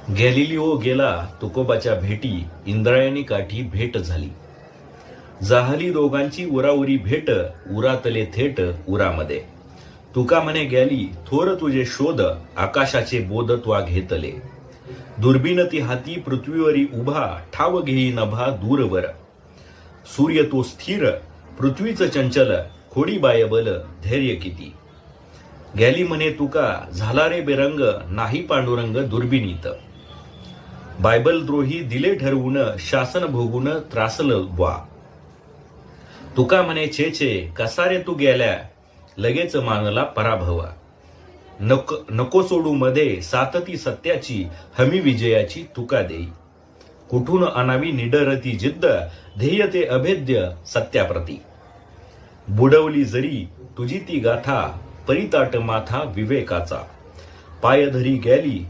Galileo गेला तुकोबाच्या भेटी, इंद्रायणी काठी भेट झाली. जाहली दोघांची उराउरी भेट, उरातले थेट उरामध्ये. तुका म्हणे गॅली थोर तुझे शोध, आकाशाचे बोध त्वा घेतले. दुर्बीन ती हाती पृथ्वीवरी उभा, ठाव घेई नभा दूरवर. सूर्य तो स्थिर, पृथ्वीच चंचल, खोडी बायबल धैर्य किती. गॅली म्हणे तुका झाला रे बेरंग, नाही पांडुरंग दुर्बिनीत. बायबल द्रोही दिले ठरवून, शासन भोगून त्रासलं वा. तुका म्हणे छे छे कसा रे तू गेल्या, लगेच मानला पराभवा. नको सोडू मध्ये सातती सत्याची, हमी विजयाची तुका देई. कुठून आणावी निडरती जिद्द, ध्येय ते अभेद्य सत्याप्रती. बुडवली जरी तुझी ती गाथा, परिताट माथा विवेकाचा. पायधरी गॅली